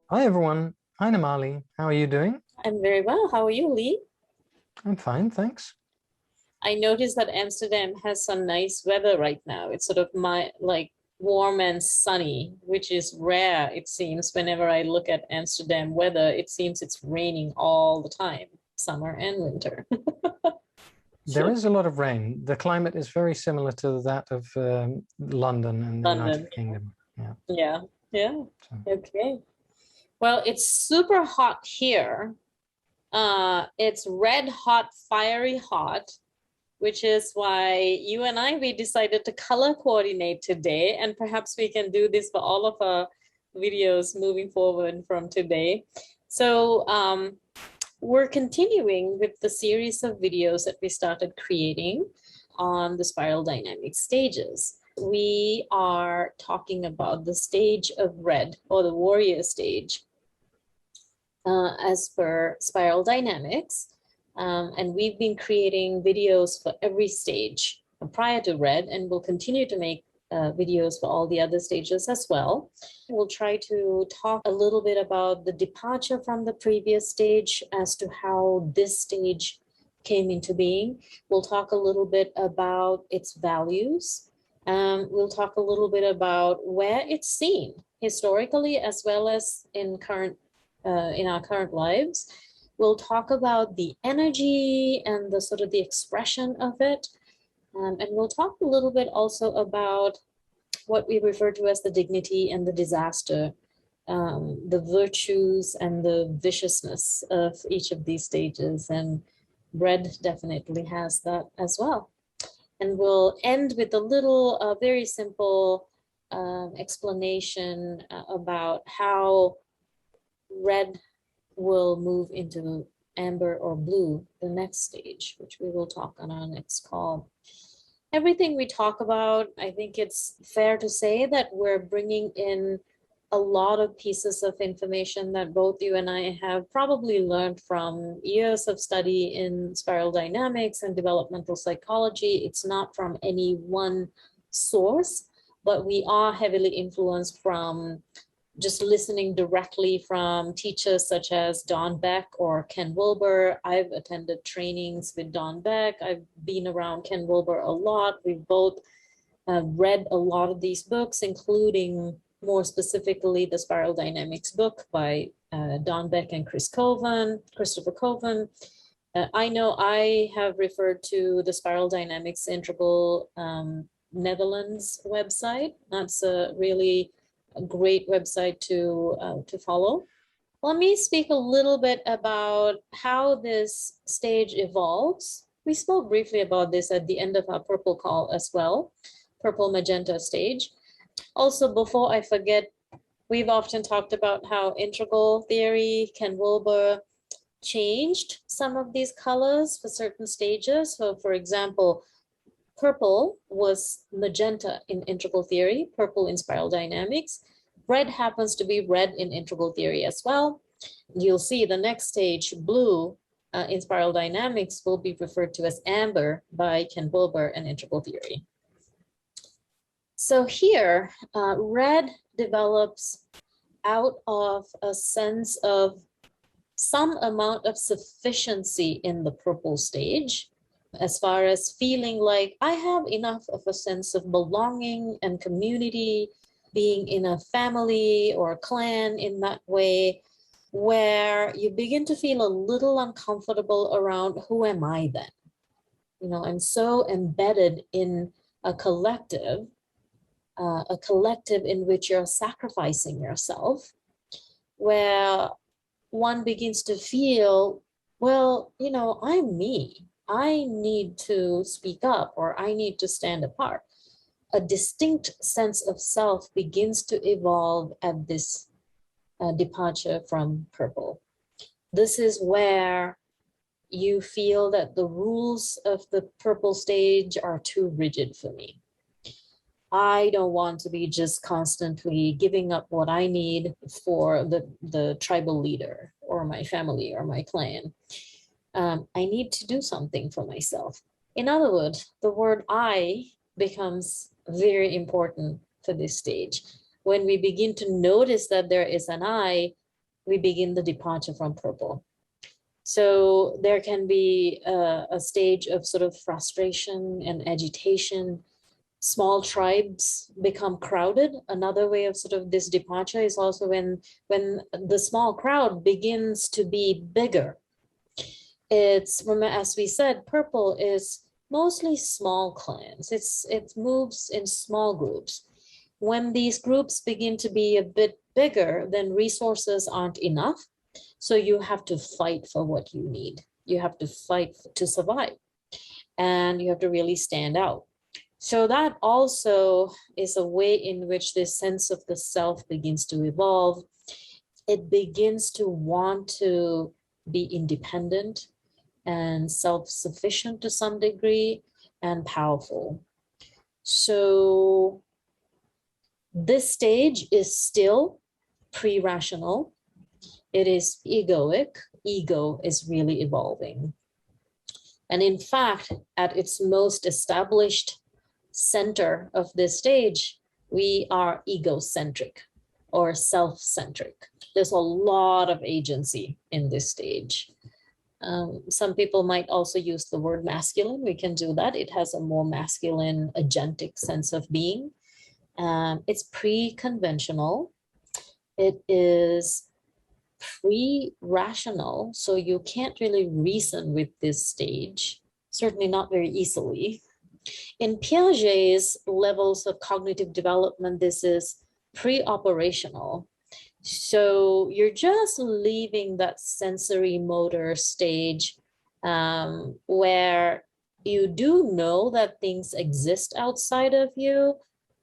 Hi everyone. Hi Namali. How are you doing? I'm very well. How are you, Lee? I'm fine, thanks. I noticed that Amsterdam has some nice weather right now. It's sort of like warm and sunny, which is rare, it seems. Whenever I look at Amsterdam weather, it seems it's raining all the time, summer and winter. There is a lot of rain. The climate is very similar to that of London and the London. United Kingdom. Yeah. Yeah, yeah. So, Okay. Well, it's super hot here. It's red hot, fiery hot, which is why you and we decided to color coordinate today. And perhaps we can do this for all of our videos moving forward from today. So we're continuing with the series of videos that we started creating on the spiral dynamic stages. We are talking about the stage of red, or the warrior stage, as per spiral dynamics. And we've been creating videos for every stage prior to red, and we'll continue to make videos for all the other stages as well. We'll try to talk a little bit about the departure from the previous stage as to how this stage came into being. We'll talk a little bit about its values. We'll talk a little bit about where it's seen historically as well as in our current lives. We'll talk about the energy and the sort of the expression of it. And we'll talk a little bit also about what we refer to as the dignity and the disaster, the virtues and the viciousness of each of these stages. And red definitely has that as well. And we'll end with a little, very simple explanation about how red will move into amber or blue, the next stage, which we will talk on our next call. Everything we talk about, I think it's fair to say that we're bringing in a lot of pieces of information that both you and I have probably learned from years of study in spiral dynamics and developmental psychology. It's not from any one source, but we are heavily influenced from just listening directly from teachers such as Don Beck or Ken Wilber. I've attended trainings with Don Beck. I've been around Ken Wilber a lot. We've both read a lot of these books, including more specifically the Spiral Dynamics book by Don Beck and Christopher Cowan. I know I have referred to the Spiral Dynamics Integral Netherlands website. That's a really great website to follow. Let me speak a little bit about how this stage evolves. We spoke briefly about this at the end of our purple call as well, purple magenta stage. Also, before I forget, we've often talked about how integral theory, Ken Wilber, changed some of these colors for certain stages. So for example, purple was magenta in integral theory, purple in spiral dynamics. Red happens to be red in integral theory as well. You'll see the next stage, blue in spiral dynamics, will be referred to as amber by Ken Wilber and integral theory. So here, red develops out of a sense of some amount of sufficiency in the purple stage, as far as feeling like I have enough of a sense of belonging and community, being in a family or a clan in that way, where you begin to feel a little uncomfortable around who am I then? You know, I'm so embedded in a collective in which you're sacrificing yourself, where one begins to feel, well, you know, I'm me. I need to speak up or I need to stand apart. A distinct sense of self begins to evolve at this departure from purple. This is where you feel that the rules of the purple stage are too rigid for me. I don't want to be just constantly giving up what I need for the tribal leader or my family or my clan. I need to do something for myself. In other words, the word I becomes very important for this stage. When we begin to notice that there is an I, we begin the departure from purple. So there can be a stage of sort of frustration and agitation. Small tribes become crowded. Another way of sort of this departure is also when the small crowd begins to be bigger. It's, as we said, purple is mostly small clans. It moves in small groups. When these groups begin to be a bit bigger, then resources aren't enough. So you have to fight for what you need. You have to fight to survive. And you have to really stand out. So that also is a way in which this sense of the self begins to evolve. It begins to want to be independent and self-sufficient to some degree and powerful. So this stage is still pre-rational. It is egoic. Ego is really evolving. And in fact, at its most established center of this stage, we are egocentric or self-centric. There's a lot of agency in this stage. Some people might also use the word masculine. We can do that. It has a more masculine, agentic sense of being. It's pre-conventional. It is pre-rational. So you can't really reason with this stage, certainly not very easily. In Piaget's levels of cognitive development, this is pre-operational. So you're just leaving that sensory motor stage where you do know that things exist outside of you,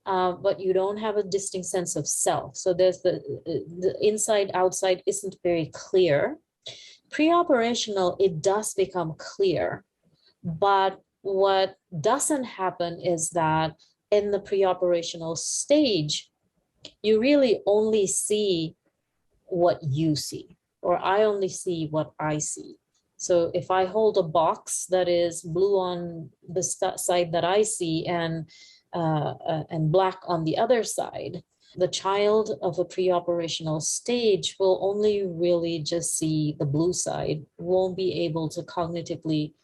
but you don't have a distinct sense of self. So there's the inside outside isn't very clear. Pre-operational, it does become clear, but what doesn't happen is that in the pre-operational stage, you really only see what you see, or I only see what I see. So if I hold a box that is blue on the side that I see and black on the other side, the child of a pre-operational stage will only really just see the blue side, won't be able to cognitively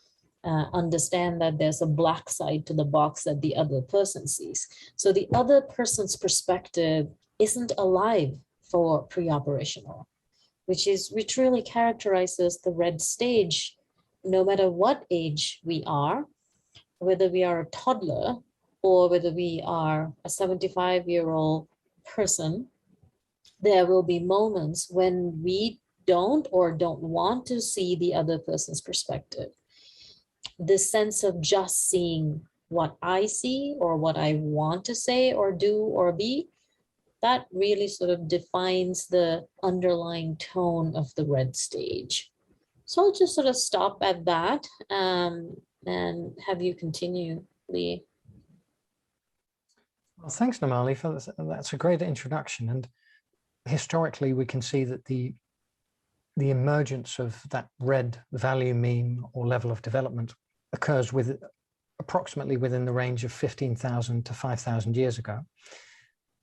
understand that there's a black side to the box that the other person sees. So the other person's perspective isn't alive for pre-operational, which really characterizes the red stage. No matter what age we are, whether we are a toddler or whether we are a 75-year-old person, there will be moments when we don't want to see the other person's perspective. This sense of just seeing what I see or what I want to say or do or be, that really sort of defines the underlying tone of the red stage. So I'll just sort of stop at that and have you continue, Lee. Well, thanks, Namali, for that's a great introduction. And historically, we can see that the emergence of that red value meme or level of development occurs with approximately within the range of 15,000 to 5,000 years ago.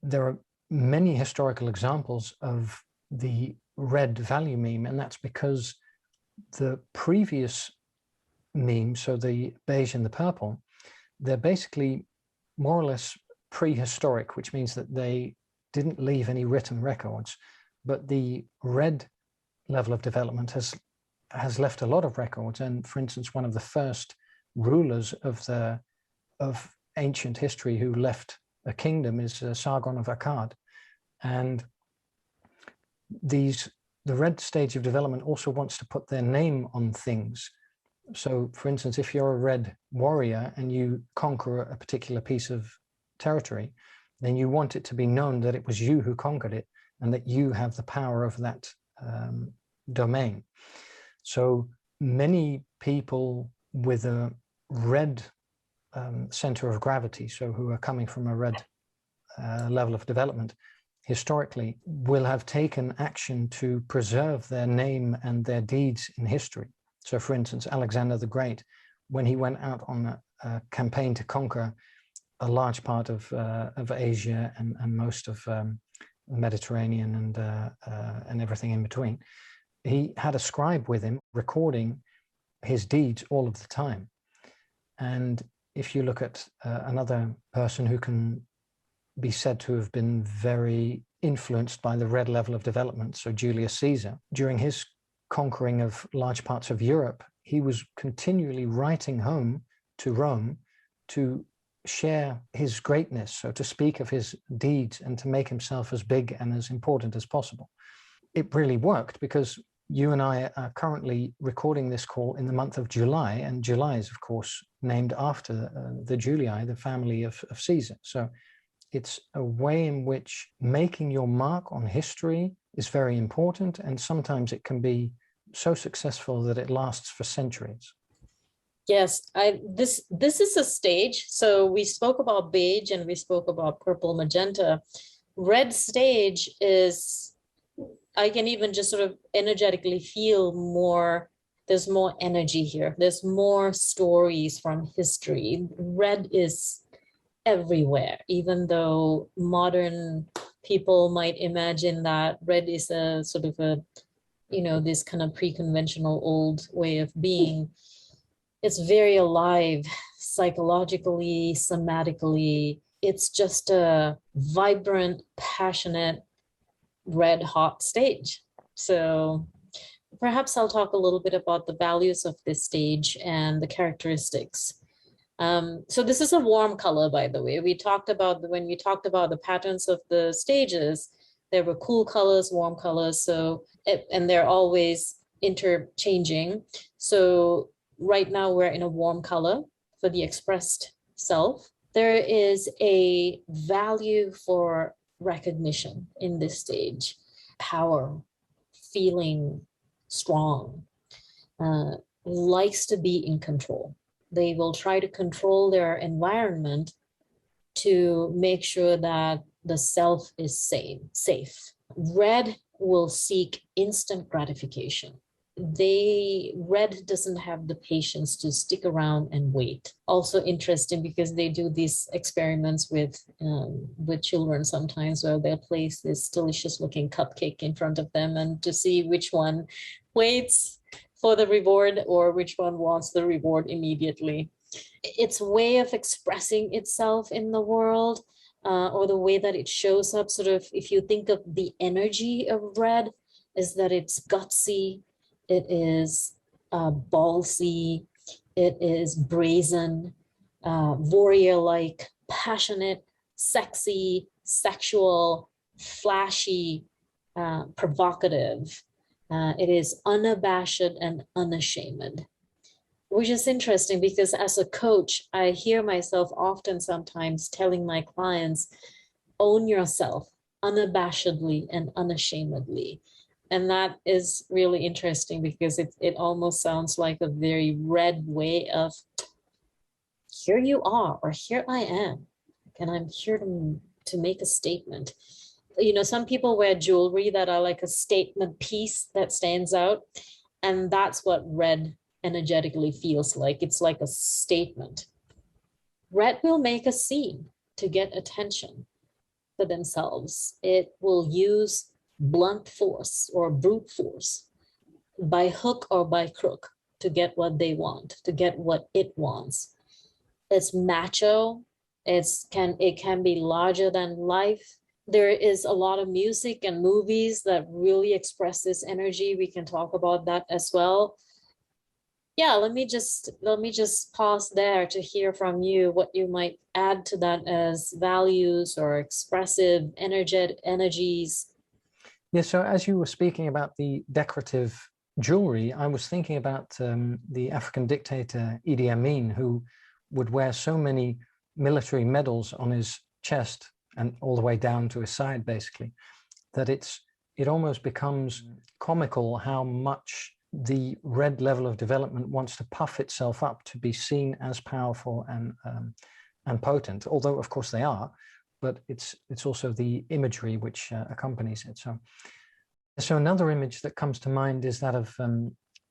There are many historical examples of the red value meme, and that's because the previous meme, so the beige and the purple, they're basically more or less prehistoric, which means that they didn't leave any written records, but the red level of development has left a lot of records. And for instance, one of the first rulers of ancient history who left a kingdom is Sargon of Akkad. And the red stage of development also wants to put their name on things. So for instance, if you're a red warrior and you conquer a particular piece of territory, then you want it to be known that it was you who conquered it and that you have the power of that domain. So many people with a red center of gravity, so who are coming from a red level of development, historically will have taken action to preserve their name and their deeds in history. So for instance, Alexander the Great, when he went out on a campaign to conquer a large part of Asia and most of the Mediterranean and everything in between. He had a scribe with him recording his deeds all of the time. And if you look at another person who can be said to have been very influenced by the red level of development, so Julius Caesar, during his conquering of large parts of Europe, he was continually writing home to Rome to share his greatness, so to speak of his deeds and to make himself as big and as important as possible. It really worked, because you and I are currently recording this call in the month of July, and July is, of course, named after the Julii, the family of Caesar. So it's a way in which making your mark on history is very important, and sometimes it can be so successful that it lasts for centuries. Yes, this is a stage. So we spoke about beige and we spoke about purple, magenta. Red stage is, I can even just sort of energetically feel more, there's more energy here. There's more stories from history. Red is everywhere, even though modern people might imagine that red is a sort of a, this kind of pre-conventional old way of being. It's very alive psychologically, somatically. It's just a vibrant, passionate, red hot stage. So perhaps I'll talk a little bit about the values of this stage and the characteristics. So this is a warm color, by the way. We talked about, when we talked about the patterns of the stages, there were cool colors, warm colors, and they're always interchanging. So right now we're in a warm color for the expressed self. There is a value for recognition in this stage, power, feeling strong, likes to be in control. They will try to control their environment to make sure that the self is safe. Red will seek instant gratification. Red doesn't have the patience to stick around and wait. Also interesting, because they do these experiments with children sometimes, where they'll place this delicious looking cupcake in front of them and to see which one waits for the reward or which one wants the reward immediately. Its way of expressing itself in the world, or the way that it shows up, sort of, if you think of the energy of red, is that it's gutsy, it is ballsy, it is brazen, warrior-like, passionate, sexy, sexual, flashy, provocative. It is unabashed and unashamed, which is interesting, because as a coach, I hear myself often sometimes telling my clients, own yourself unabashedly and unashamedly. And that is really interesting, because it almost sounds like a very red way of, here you are, or here I am, and I'm here to make a statement. Some people wear jewelry that are like a statement piece that stands out, and that's what red energetically feels like. It's like a statement. Red will make a scene to get attention for themselves. It will use blunt force or brute force, by hook or by crook, to get what they want, to get what it wants. It's macho. It can be larger than life. There is a lot of music and movies that really express this energy. We can talk about that as well. Yeah, let me just pause there to hear from you what you might add to that as values or expressive energies. Yeah, so as you were speaking about the decorative jewelry, I was thinking about the African dictator Idi Amin, who would wear so many military medals on his chest and all the way down to his side, basically, that it almost becomes comical how much the red level of development wants to puff itself up to be seen as powerful and potent, although of course they are, but it's also the imagery which accompanies it. So another image that comes to mind is that of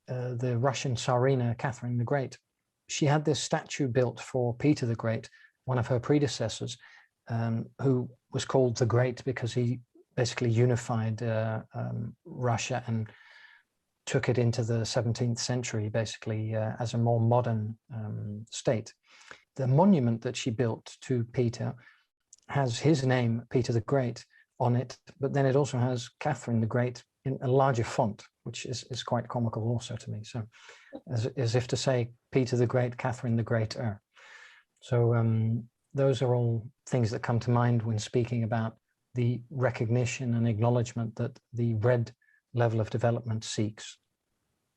the Russian Tsarina Catherine the Great. She had this statue built for Peter the Great, one of her predecessors, who was called the Great because he basically unified Russia and took it into the 17th century, basically as a more modern state. The monument that she built to Peter has his name, Peter the Great, on it, but then it also has Catherine the Great in a larger font, which is quite comical also to me. So as if to say, Peter the Great, Catherine the Greater. So those are all things that come to mind when speaking about the recognition and acknowledgement that the red level of development seeks.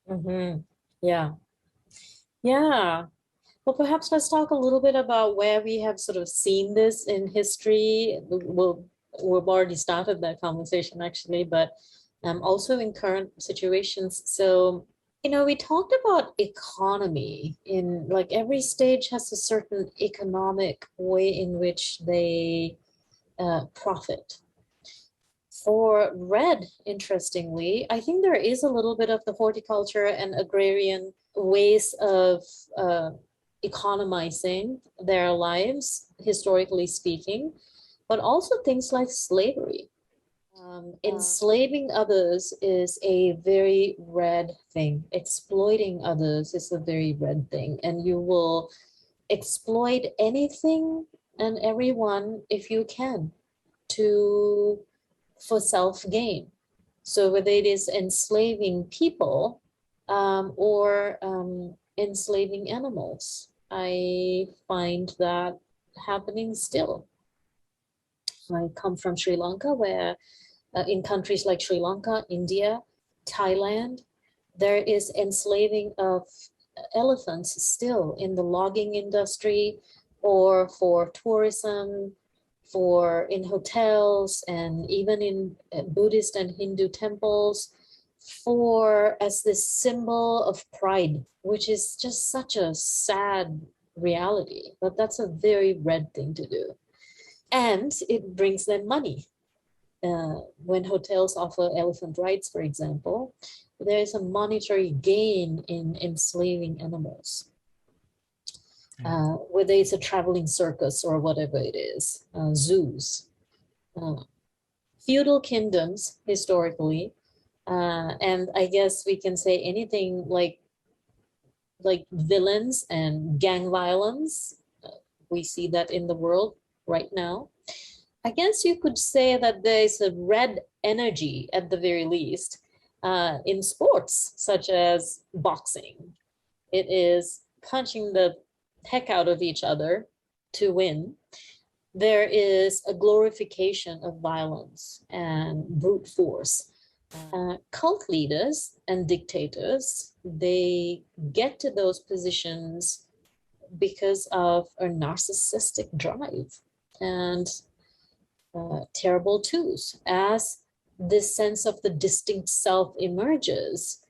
Mm-hmm. Yeah. Yeah. Well, perhaps let's talk a little bit about where we have sort of seen this in history. We've already started that conversation actually, but also in current situations. So, we talked about economy in like every stage has a certain economic way in which they profit. For red, interestingly, I think there is a little bit of the horticulture and agrarian ways of economizing their lives, historically speaking, but also things like slavery. Enslaving others is a very red thing. Exploiting others is a very red thing. And you will exploit anything and everyone if you can for self-gain. So whether it is enslaving people or enslaving animals, I find that happening still. I come from Sri Lanka, where in countries like Sri Lanka, India, Thailand, there is enslaving of elephants still in the logging industry or for tourism, in hotels, and even in Buddhist and Hindu temples, as this symbol of pride, which is just such a sad reality, but that's a very red thing to do. And it brings them money. When hotels offer elephant rides, for example, there is a monetary gain in enslaving animals. Whether it's a traveling circus or whatever it is, zoos. Feudal kingdoms, historically, and I guess we can say anything like villains and gang violence. We see that in the world right now. I guess you could say that there's a red energy at the very least in sports, such as boxing. It is punching the heck out of each other to win. There is a glorification of violence and brute force. Cult leaders and dictators, they get to those positions because of a narcissistic drive and terrible twos. As this sense of the distinct self emerges,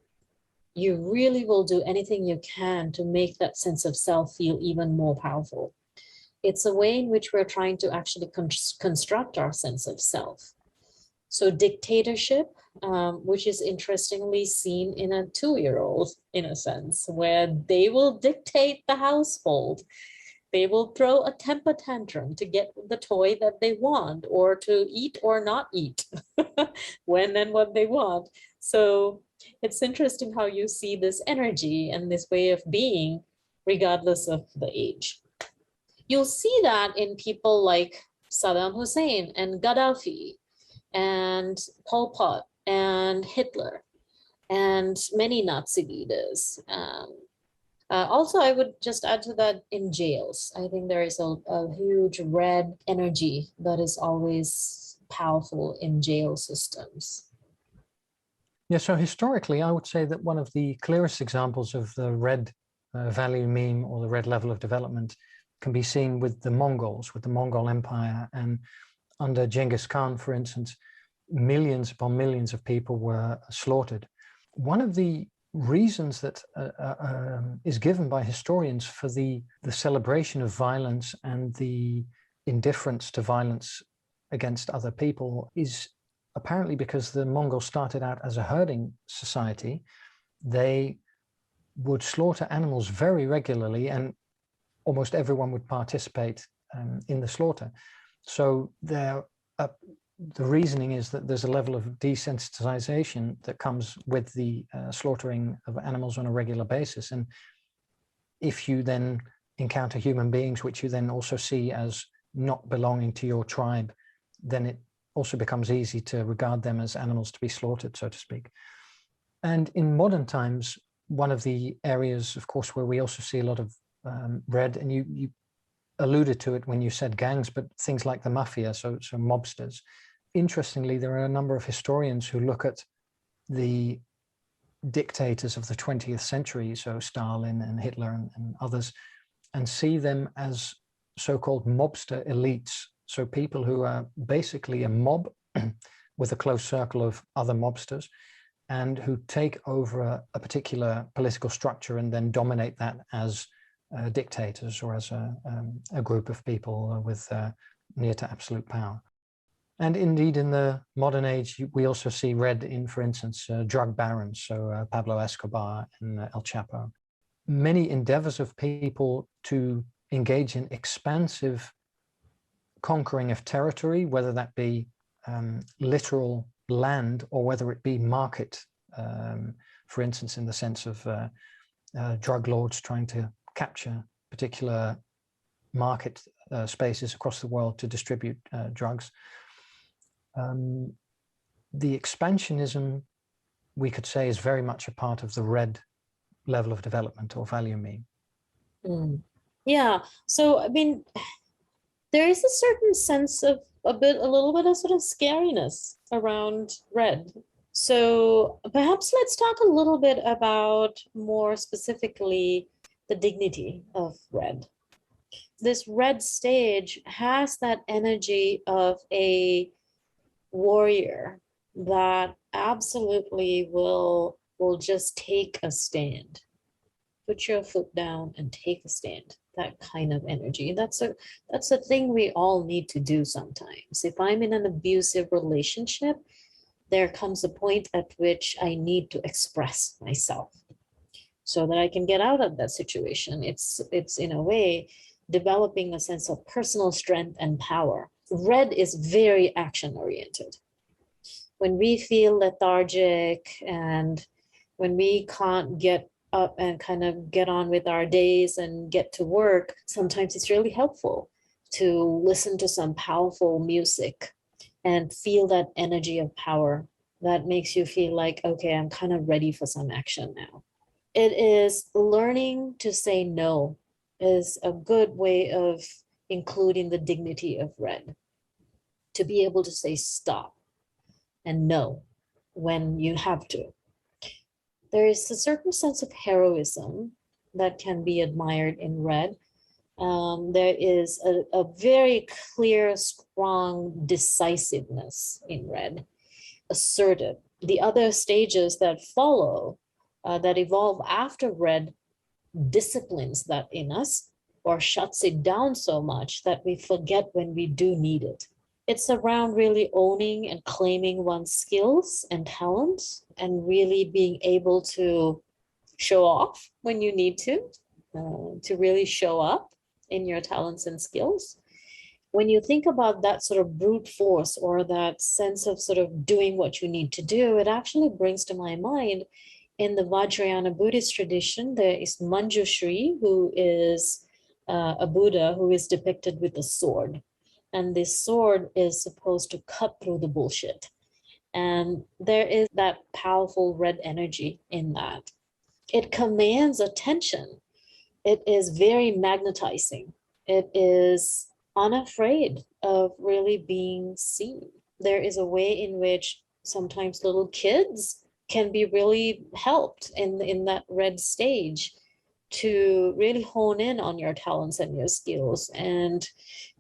you really will do anything you can to make that sense of self feel even more powerful. It's a way in which we're trying to actually construct our sense of self. So dictatorship, which is interestingly seen in a 2-year-old, in a sense, where they will dictate the household. They will throw a temper tantrum to get the toy that they want, or to eat or not eat when and what they want. So it's interesting how you see this energy and this way of being, regardless of the age. You'll see that in people like Saddam Hussein and Gaddafi and Pol Pot and Hitler and many Nazi leaders. Also, I would just add to that in jails. I think there is a huge red energy that is always powerful in jail systems. Yeah, so historically, I would say that one of the clearest examples of the red value meme or the red level of development can be seen with the Mongols, with the Mongol Empire. And under Genghis Khan, for instance, millions upon millions of people were slaughtered. One of the reasons that is given by historians for the celebration of violence and the indifference to violence against other people is apparently because the Mongols started out as a herding society. They would slaughter animals very regularly, and almost everyone would participate in the slaughter. So the reasoning is that there's a level of desensitization that comes with the slaughtering of animals on a regular basis. And if you then encounter human beings, which you then also see as not belonging to your tribe, then it also becomes easy to regard them as animals to be slaughtered, so to speak. And in modern times, one of the areas, of course, where we also see a lot of red, and you alluded to it when you said gangs, but things like the mafia, so mobsters. Interestingly, there are a number of historians who look at the dictators of the 20th century, so Stalin and Hitler and others, and see them as so-called mobster elites. So people who are basically a mob with a close circle of other mobsters, and who take over a particular political structure and then dominate that as dictators or as a group of people with near to absolute power. And indeed, in the modern age, we also see red in, for instance, drug barons, so Pablo Escobar and El Chapo. Many endeavors of people to engage in expansive conquering of territory, whether that be literal land or whether it be market, for instance, in the sense of drug lords trying to capture particular market spaces across the world to distribute drugs. The expansionism, we could say, is very much a part of the red level of development or value mean. Yeah, so I mean, there is a certain sense of a little bit of sort of scariness around red. So perhaps let's talk a little bit about more specifically the dignity of red. This red stage has that energy of a warrior that absolutely will just take a stand. Put your foot down and take a stand. That kind of energy. That's a thing we all need to do sometimes. If I'm in an abusive relationship, there comes a point at which I need to express myself so that I can get out of that situation. It's in a way developing a sense of personal strength and power. Red is very action oriented. When we feel lethargic and when we can't get up and kind of get on with our days and get to work, sometimes it's really helpful to listen to some powerful music and feel that energy of power that makes you feel like, okay, I'm kind of ready for some action now. It is learning to say no is a good way of including the dignity of red. To be able to say stop and no when you have to. There is a certain sense of heroism that can be admired in red. There is a very clear, strong decisiveness in red, assertive. The other stages that follow, that evolve after red, disciplines that in us or shuts it down so much that we forget when we do need it. It's around really owning and claiming one's skills and talents and really being able to show off when you need to really show up in your talents and skills. When you think about that sort of brute force or that sense of sort of doing what you need to do, it actually brings to my mind in the Vajrayana Buddhist tradition, there is Manjushri, who is a Buddha who is depicted with a sword. And this sword is supposed to cut through the bullshit. And there is that powerful red energy in that. It commands attention. It is very magnetizing. It is unafraid of really being seen. There is a way in which sometimes little kids can be really helped in that red stage to really hone in on your talents and your skills and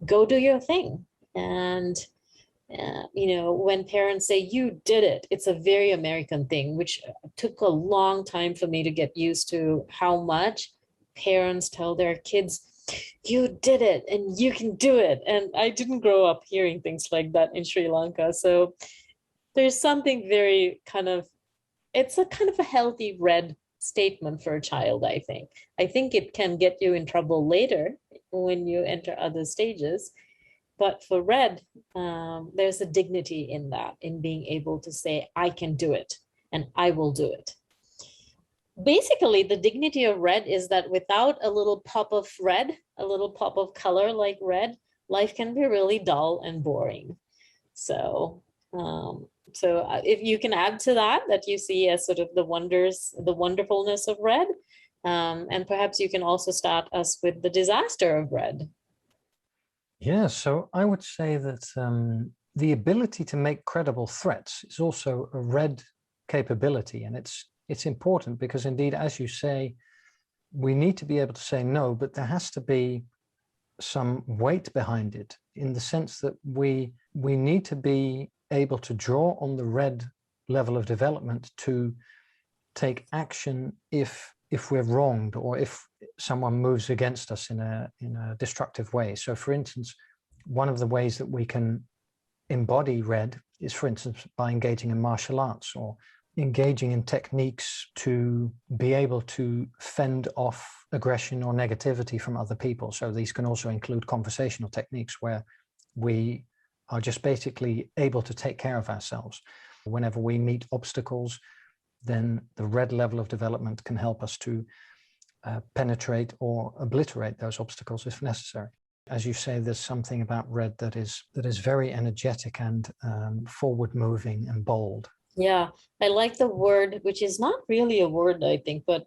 go do your thing. And, when parents say, you did it, it's a very American thing, which took a long time for me to get used to how much parents tell their kids, you did it and you can do it. And I didn't grow up hearing things like that in Sri Lanka. So there's something very it's a kind of a healthy red statement for a child, I think. I think it can get you in trouble later when you enter other stages. But for red, there's a dignity in that, in being able to say, I can do it and I will do it. Basically, the dignity of red is that without a little pop of red, a little pop of color like red, life can be really dull and boring. So, if you can add to that, that you see as sort of the wonders, the wonderfulness of red, and perhaps you can also start us with the disaster of red. Yeah, so I would say that the ability to make credible threats is also a red capability, and it's important because indeed, as you say, we need to be able to say no, but there has to be some weight behind it, in the sense that we need to be able to draw on the red level of development to take action if we're wronged, or if someone moves against us in a destructive way. So for instance, one of the ways that we can embody red is, for instance, by engaging in martial arts, or engaging in techniques to be able to fend off aggression or negativity from other people. So these can also include conversational techniques where we are just basically able to take care of ourselves. Whenever we meet obstacles, then the red level of development can help us to penetrate or obliterate those obstacles if necessary. As you say, there's something about red that is very energetic and forward-moving and bold. Yeah, I like the word, which is not really a word, I think, but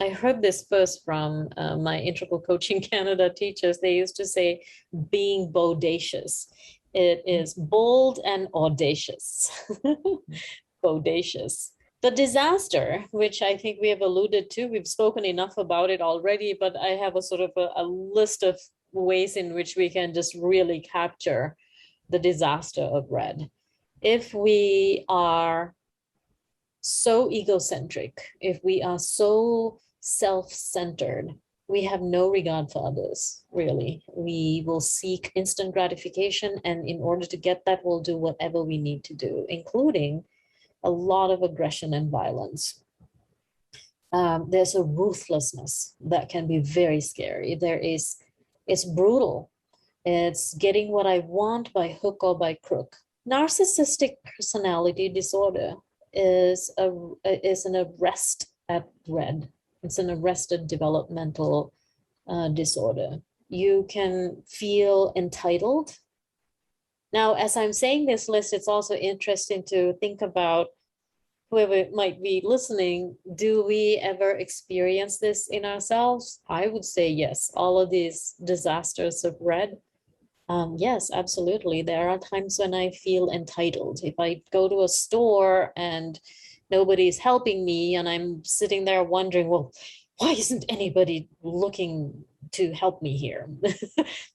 I heard this first from my Integral Coaching Canada teachers. They used to say being bodacious. It is bold and audacious. Bodacious. The disaster, which I think we have alluded to, we've spoken enough about it already, but I have a sort of a list of ways in which we can just really capture the disaster of red. If we are so egocentric, if we are so self-centered, we have no regard for others, really. We will seek instant gratification, and in order to get that, we'll do whatever we need to do, including a lot of aggression and violence. There's a ruthlessness that can be very scary. It's brutal. It's getting what I want by hook or by crook. Narcissistic personality disorder is an arrest at red. It's an arrested developmental disorder. You can feel entitled. Now, as I'm saying this list, it's also interesting to think about, whoever might be listening, do we ever experience this in ourselves? I would say yes. All of these disasters of red. Yes, absolutely. There are times when I feel entitled. If I go to a store and nobody's helping me, and I'm sitting there wondering, well, why isn't anybody looking to help me here?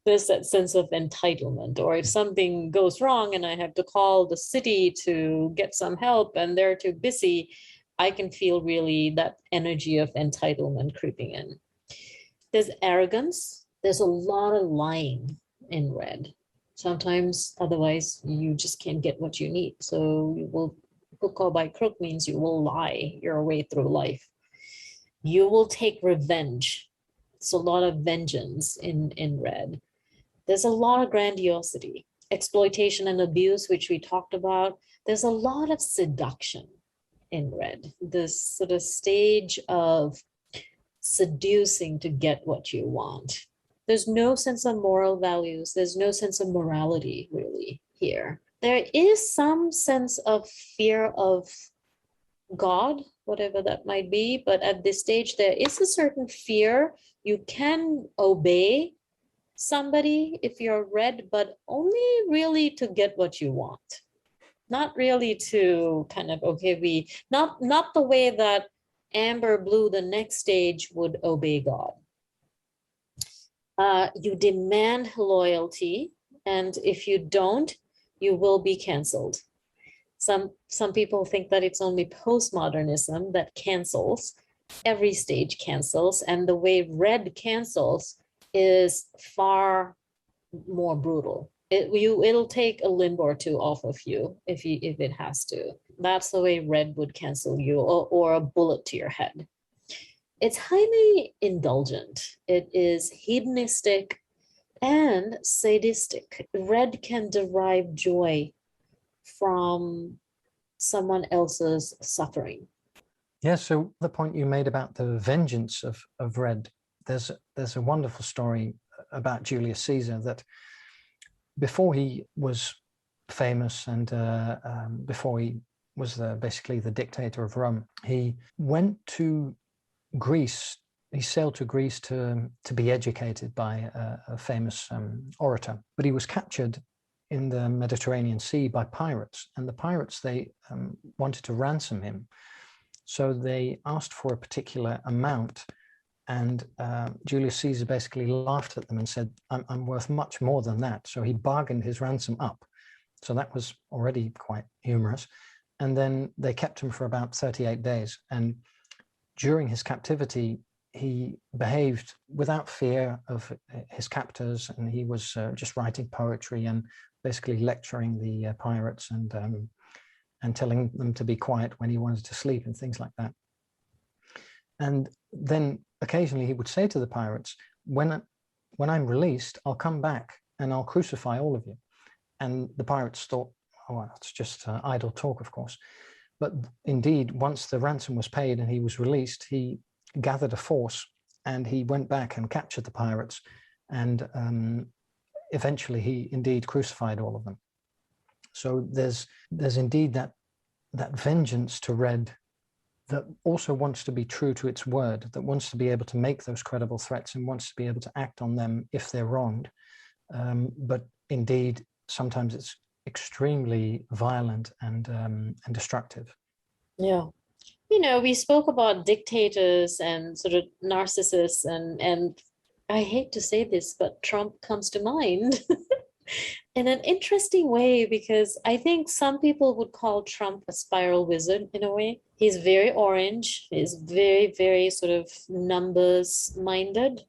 There's that sense of entitlement. Or if something goes wrong and I have to call the city to get some help and they're too busy, I can feel really that energy of entitlement creeping in. There's arrogance. There's a lot of lying in red. Sometimes, otherwise, you just can't get what you need. So you will, hook or by crook means you will lie your way through life. You will take revenge. It's a lot of vengeance in red. There's a lot of grandiosity, exploitation and abuse, which we talked about. There's a lot of seduction in red. This sort of stage of seducing to get what you want. There's no sense of moral values. There's no sense of morality really here. There is some sense of fear of God, whatever that might be, but at this stage, there is a certain fear. You can obey somebody if you're red, but only really to get what you want. Not really to kind of, okay, not the way that amber blue, the next stage, would obey God. You demand loyalty, and if you don't, you will be canceled. Some people think that it's only postmodernism that cancels. Every stage cancels, and the way red cancels is far more brutal. It'll take a limb or two off of you if it has to. That's the way red would cancel you, or a bullet to your head. It's highly indulgent. It is hedonistic and sadistic. Red can derive joy from someone else's suffering. Yeah, so the point you made about the vengeance of Red, there's a wonderful story about Julius Caesar that before he was famous and before he was basically the dictator of Rome, he went to Greece. He sailed to Greece to be educated by a famous orator, but he was captured in the Mediterranean Sea by pirates, and the pirates, they wanted to ransom him. So they asked for a particular amount, and Julius Caesar basically laughed at them and said, I'm worth much more than that. So he bargained his ransom up. So that was already quite humorous. And then they kept him for about 38 days. And during his captivity, he behaved without fear of his captors, and he was just writing poetry and basically lecturing the pirates and telling them to be quiet when he wanted to sleep and things like that. And then occasionally he would say to the pirates, when I'm released, I'll come back and I'll crucify all of you. And the pirates thought, oh, well, it's just idle talk, of course. But indeed, once the ransom was paid and he was released, he gathered a force and he went back and captured the pirates. And eventually he indeed crucified all of them. So there's indeed that vengeance to Red that also wants to be true to its word, that wants to be able to make those credible threats and wants to be able to act on them if they're wronged. But indeed, sometimes it's extremely violent and destructive. Yeah. You know, we spoke about dictators and sort of narcissists, and I hate to say this, but Trump comes to mind in an interesting way, because I think some people would call Trump a spiral wizard in a way. He's very orange. He's very, very sort of numbers minded.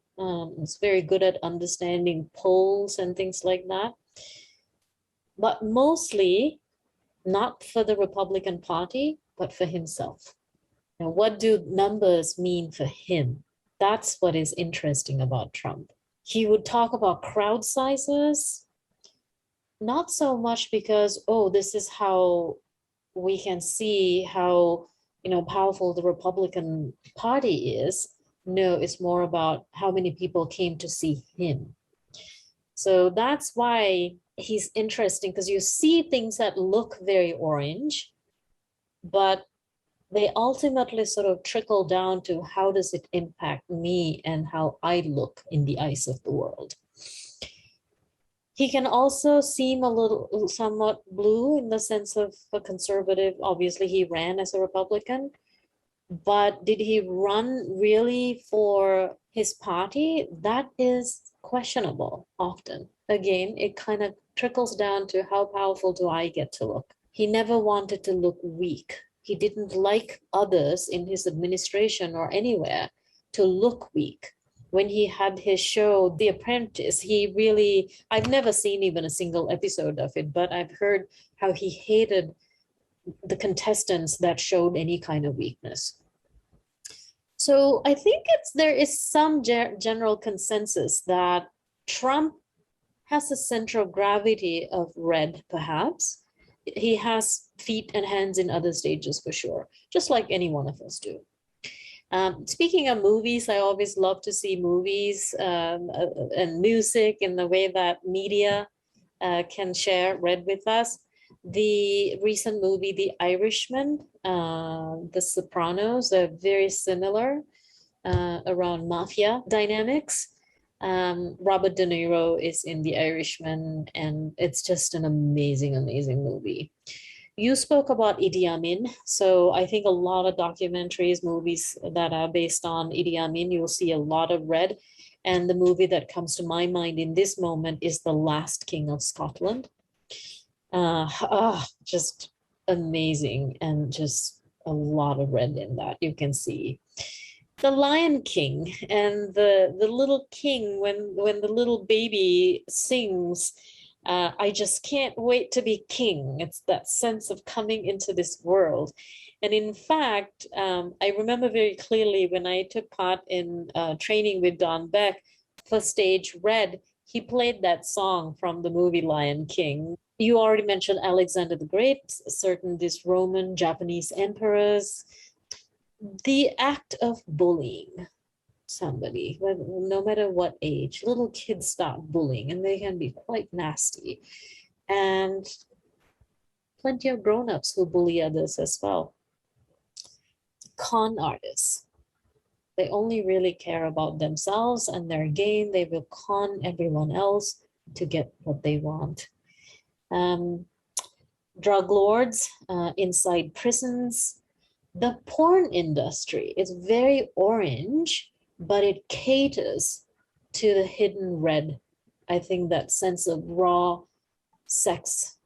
He's very good at understanding polls and things like that. But mostly not for the Republican Party, but for himself. Now, what do numbers mean for him? That's what is interesting about Trump. He would talk about crowd sizes, not so much because, oh, this is how we can see how, powerful the Republican Party is. No, it's more about how many people came to see him. So that's why he's interesting, because you see things that look very orange, but they ultimately sort of trickle down to how does it impact me and how I look in the eyes of the world. He can also seem somewhat blue in the sense of a conservative. Obviously, he ran as a Republican, but did he run really for his party? That is questionable often. Again, it kind of trickles down to how powerful do I get to look? He never wanted to look weak. He didn't like others in his administration or anywhere to look weak. When he had his show, The Apprentice, I've never seen even a single episode of it, but I've heard how he hated the contestants that showed any kind of weakness. So I think there is some general consensus that Trump has a center of gravity of red, perhaps. He has feet and hands in other stages for sure, just like any one of us do. Speaking of movies, I always love to see movies and music in the way that media can share red with us. The recent movie, The Irishman, The Sopranos, are very similar around mafia dynamics. Robert De Niro is in The Irishman, and it's just an amazing, amazing movie. You spoke about Idi Amin. So I think a lot of documentaries, movies that are based on Idi Amin, you'll see a lot of red. And the movie that comes to my mind in this moment is The Last King of Scotland. Just amazing, and just a lot of red in that. You can see The Lion King and the little king when the little baby sings. I just can't wait to be king. It's that sense of coming into this world. And in fact, I remember very clearly when I took part in training with Don Beck for stage Red, he played that song from the movie Lion King. You already mentioned Alexander the Great, certain these Roman, Japanese emperors. The act of bullying somebody, no matter what age, little kids start bullying and they can be quite nasty. And plenty of grown-ups who bully others as well. Con artists. They only really care about themselves and their gain. They will con everyone else to get what they want. Drug lords inside prisons. The porn industry is very orange, but it caters to the hidden red. I think that sense of raw sex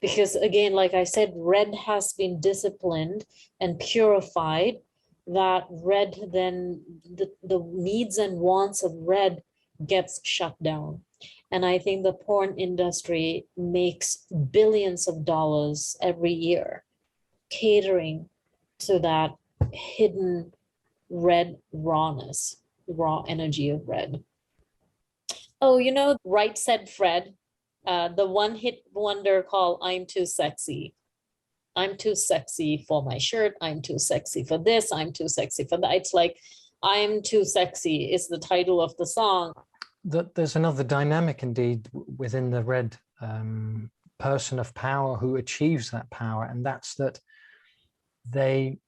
because again, like I said, red has been disciplined and purified. That red, then the needs and wants of red gets shut down. And I think the porn industry makes billions of dollars every year catering to that hidden red rawness, raw energy of red. Oh, you know, Right Said Fred, the one-hit wonder called I'm Too Sexy. I'm too sexy for my shirt. I'm too sexy for this. I'm too sexy for that. It's like, I'm Too Sexy is the title of the song. There's another dynamic indeed within the red person of power who achieves that power, and that's that they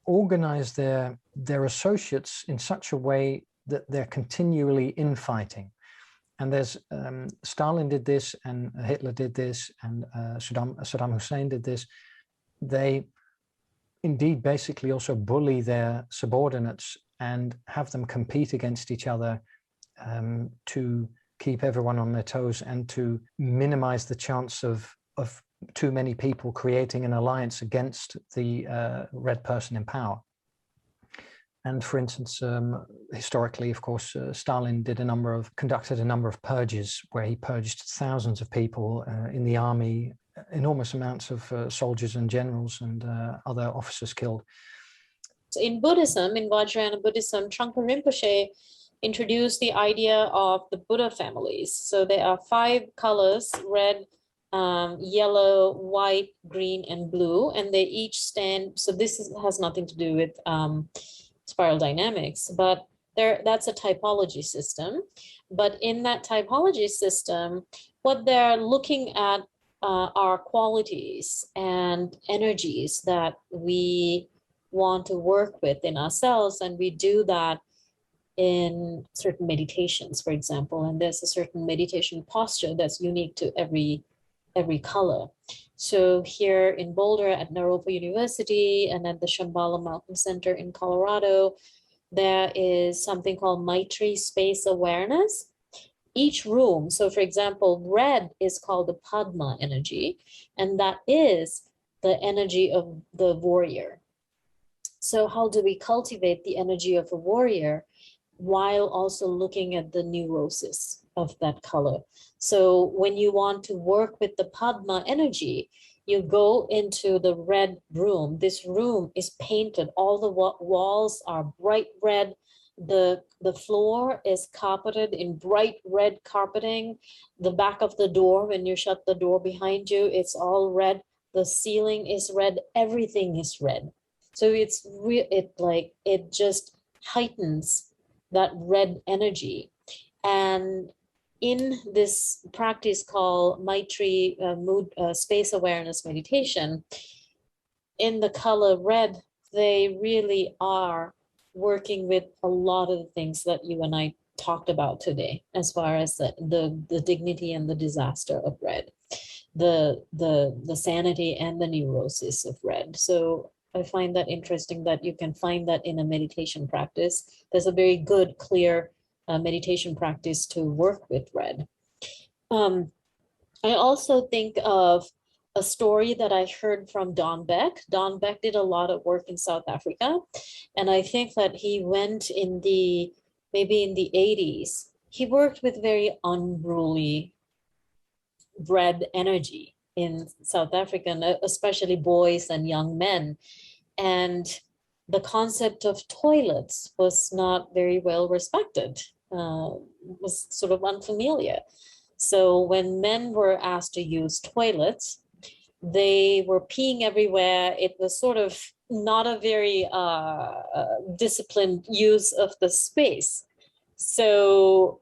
organize their associates in such a way that they're continually infighting. And there's Stalin did this, and Hitler did this, and Saddam Hussein did this. They indeed basically also bully their subordinates and have them compete against each other to keep everyone on their toes and to minimize the chance of too many people creating an alliance against the red person in power. And for instance, historically, of course, Stalin conducted a number of purges where he purged thousands of people in the army, enormous amounts of soldiers and generals and other officers killed. In Buddhism, in Vajrayana Buddhism, Trungpa Rinpoche introduced the idea of the Buddha families. So there are 5 colors: red, yellow, white, green, and blue, and they each stand. So has nothing to do with spiral dynamics, but that's a typology system. But in that typology system, what they're looking at are qualities and energies that we want to work with in ourselves, and we do that in certain meditations, for example, and there's a certain meditation posture that's unique to every color. So here in Boulder at Naropa University and at the Shambhala Mountain Center in Colorado, there is something called Maitri Space Awareness. Each room, so for example, red is called the Padma energy, and that is the energy of the warrior. So how do we cultivate the energy of a warrior while also looking at the neurosis of that color? So when you want to work with the Padma energy, you go into the red room. This room is painted. All the walls are bright red. The floor is carpeted in bright red carpeting. The back of the door, when you shut the door behind you, it's all red. The ceiling is red. Everything is red. So it just heightens that red energy. And in this practice called Maitri Space Awareness Meditation, in the color red, they really are working with a lot of the things that you and I talked about today, as far as the dignity and the disaster of red, the sanity and the neurosis of red. So I find that interesting that you can find that in a meditation practice. There's a very good, clear meditation practice to work with red. I also think of a story that I heard from Don Beck. Don Beck did a lot of work in South Africa, and I think that he went maybe in the 80s he worked with very unruly red energy in South Africa, and especially boys and young men. And the concept of toilets was not very well respected, was sort of unfamiliar. So when men were asked to use toilets, they were peeing everywhere. It was sort of not a very disciplined use of the space. So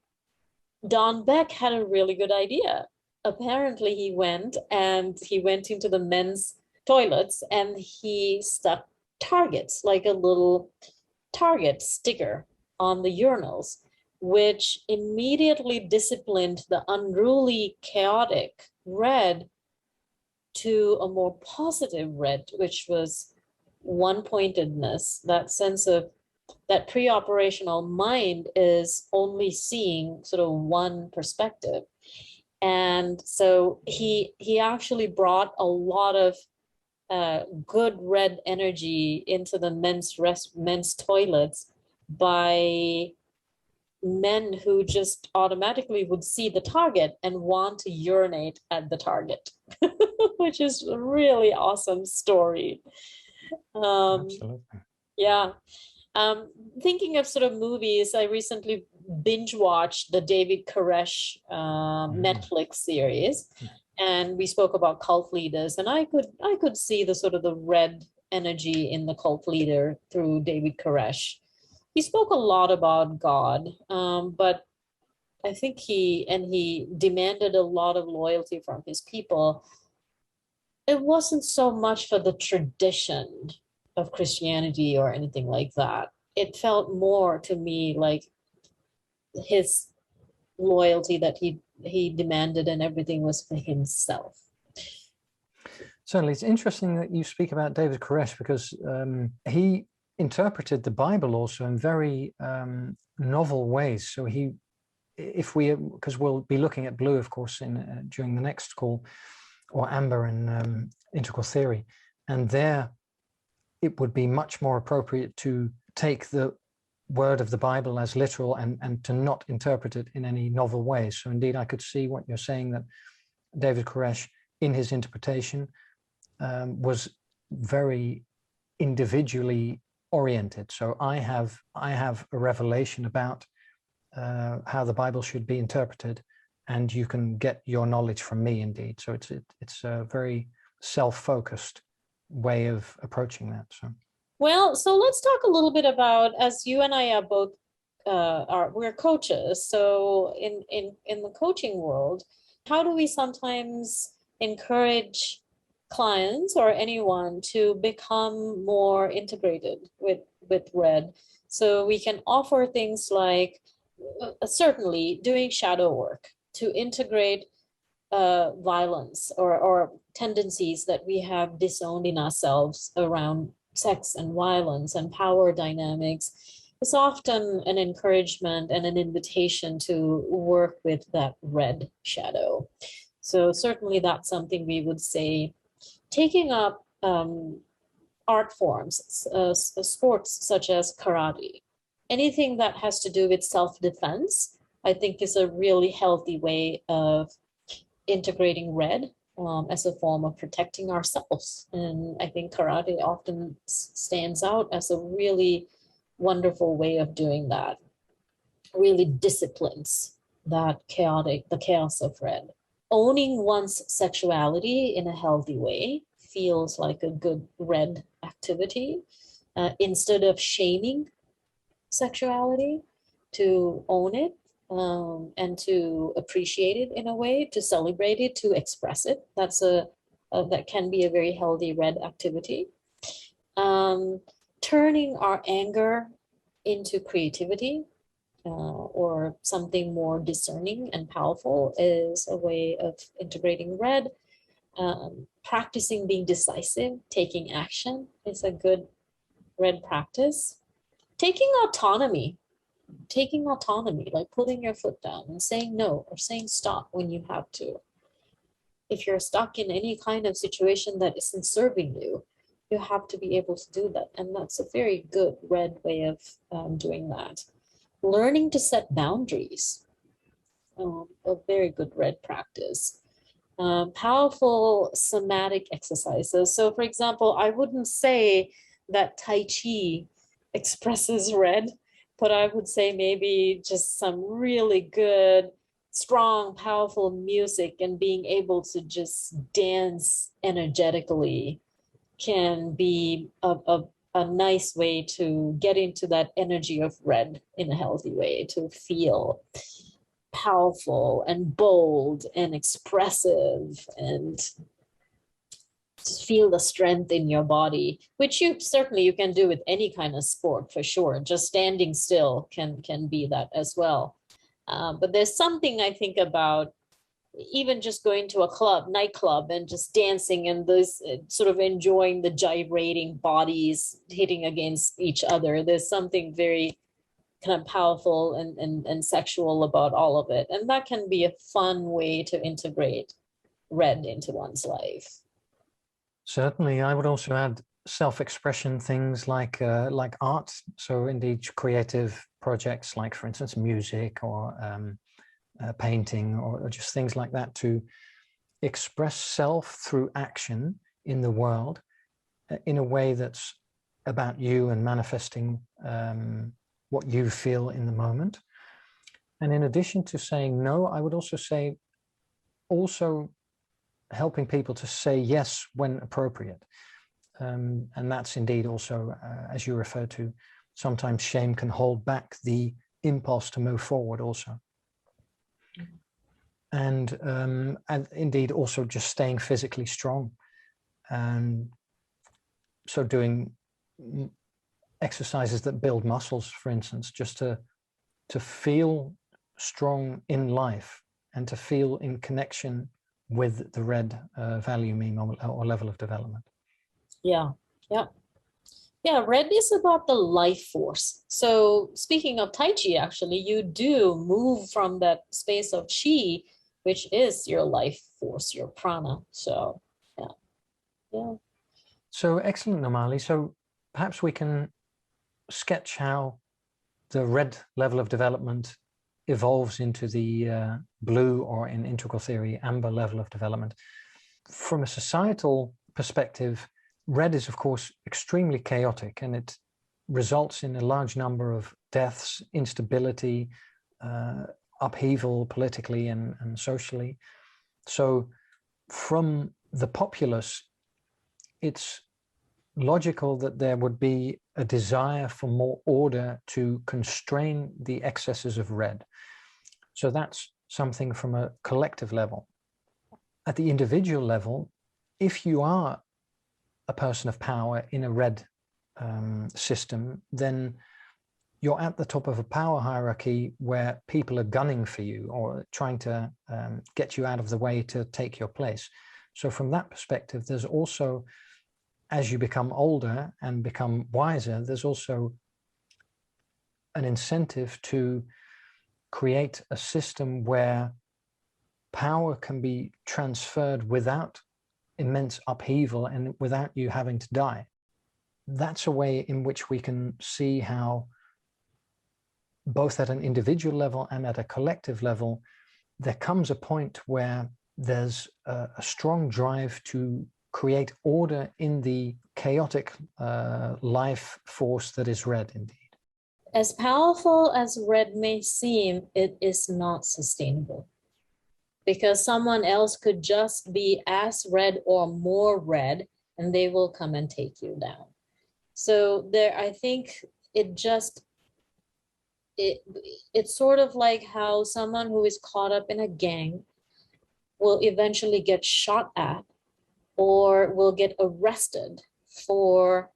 Don Beck had a really good idea. Apparently he went into the men's toilets and he stuck targets, like a little target sticker on the urinals, which immediately disciplined the unruly, chaotic red to a more positive red, which was one-pointedness, that sense of that pre-operational mind is only seeing sort of one perspective. And so he actually brought a lot of good red energy into the men's toilets by men who just automatically would see the target and want to urinate at the target, which is a really awesome story. Absolutely. Yeah. Thinking of sort of movies, I recently binge watched the David Koresh Netflix series, and we spoke about cult leaders, and I could see the sort of the red energy in the cult leader through David Koresh. He spoke a lot about God, but I think he demanded a lot of loyalty from his people. It wasn't so much for the tradition of Christianity or anything like that. It felt more to me like his loyalty that he demanded, and everything was for himself. Certainly, it's interesting that you speak about David Koresh, because he interpreted the Bible also in very novel ways. So because we'll be looking at blue, of course, during the next call, or amber in integral theory, and there it would be much more appropriate to take the word of the Bible as literal and to not interpret it in any novel ways. So indeed, I could see what you're saying, that David Koresh, in his interpretation, was very individually oriented. So I have a revelation about how the Bible should be interpreted, and you can get your knowledge from me, indeed. So it's a very self-focused way of approaching that. So let's talk a little bit about, as you and I are both we're coaches. So in the coaching world, how do we sometimes encourage clients or anyone to become more integrated with red? So we can offer things like certainly doing shadow work to integrate violence or tendencies that we have disowned in ourselves around sex and violence and power dynamics. It's often an encouragement and an invitation to work with that red shadow. So certainly that's something we would say. Taking up art forms, sports such as karate, anything that has to do with self-defense, I think is a really healthy way of integrating red as a form of protecting ourselves. And I think karate often stands out as a really wonderful way of doing that. Really disciplines the chaos of red. Owning one's sexuality in a healthy way feels like a good red activity. Instead of shaming sexuality, to own it, and to appreciate it in a way, to celebrate it, to express it. That can be a very healthy red activity. Turning our anger into creativity or something more discerning and powerful is a way of integrating red. Practicing being decisive, taking action is a good red practice. Taking autonomy, like putting your foot down and saying no or saying stop when you have to. If you're stuck in any kind of situation that isn't serving you, you have to be able to do that. And that's a very good red way of doing that. Learning to set boundaries. a very good red practice. Powerful somatic exercises. So for example, I wouldn't say that Tai Chi expresses red, but I would say maybe just some really good, strong, powerful music and being able to just dance energetically can be a nice way to get into that energy of red in a healthy way, to feel powerful and bold and expressive and feel the strength in your body, which you certainly you can do with any kind of sport for sure. Just standing still can be that as well. But there's something I think about even just going to a nightclub and just dancing and this sort of enjoying the gyrating bodies hitting against each other. There's something very kind of powerful and sexual about all of it. And that can be a fun way to integrate red into one's life. Certainly, I would also add self-expression things like art. So indeed, creative projects like, for instance, music or painting or just things like that, to express self through action in the world in a way that's about you and manifesting what you feel in the moment. And in addition to saying no, I would also say also helping people to say yes when appropriate. And that's indeed also, as you refer to, sometimes shame can hold back the impulse to move forward also. And indeed also just staying physically strong. And so doing exercises that build muscles, for instance, just to feel strong in life and to feel in connection with the red value meme or level of development. Yeah, yeah. Yeah, red is about the life force. So speaking of Tai Chi, actually, you do move from that space of Qi, which is your life force, your prana. So, yeah, yeah. So excellent, Namali. So perhaps we can sketch how the red level of development evolves into the blue, or in integral theory, amber level of development. From a societal perspective, red is, of course, extremely chaotic, and it results in a large number of deaths, instability, upheaval politically and socially. So from the populace, it's logical that there would be a desire for more order to constrain the excesses of red. So that's something from a collective level. At the individual level, if you are a person of power in a red system, then you're at the top of a power hierarchy where people are gunning for you or trying to get you out of the way to take your place. So from that perspective, there's also, as you become older and become wiser, there's also an incentive to create a system where power can be transferred without immense upheaval and without you having to die. That's a way in which we can see how, both at an individual level and at a collective level, there comes a point where there's a strong drive to create order in the chaotic life force that is red indeed. As powerful as red may seem, it is not sustainable, because someone else could just be as red or more red and they will come and take you down. So there, I think it's sort of like how someone who is caught up in a gang will eventually get shot at or will get arrested for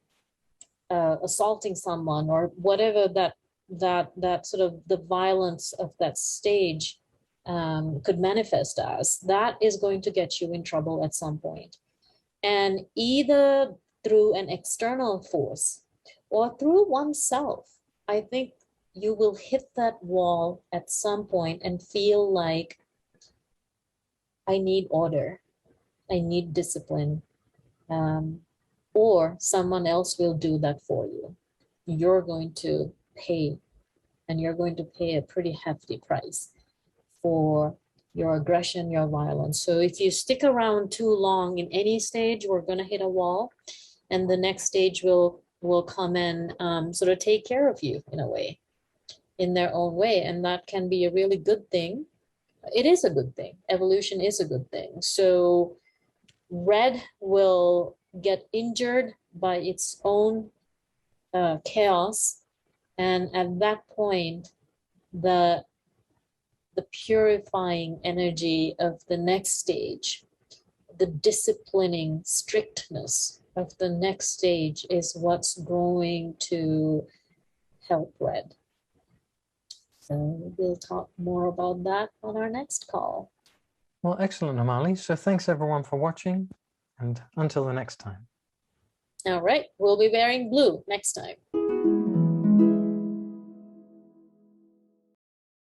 assaulting someone or whatever that sort of the violence of that stage could manifest as. That is going to get you in trouble at some point. And either through an external force or through oneself, I think you will hit that wall at some point and feel like, I need order, I need discipline, or someone else will do that for you. You're going to pay, and you're going to pay a pretty hefty price. for your aggression, your violence. So if you stick around too long in any stage, we're going to hit a wall, and the next stage will come and sort of take care of you in a way, in their own way. And that can be a really good thing. It is a good thing. Evolution is a good thing. So red will get injured by its own chaos. And at that point, the purifying energy of the next stage, the disciplining strictness of the next stage is what's going to help red. So we'll talk more about that on our next call. Well, excellent, Amali. So thanks everyone for watching, and until the next time. All right, we'll be wearing blue next time.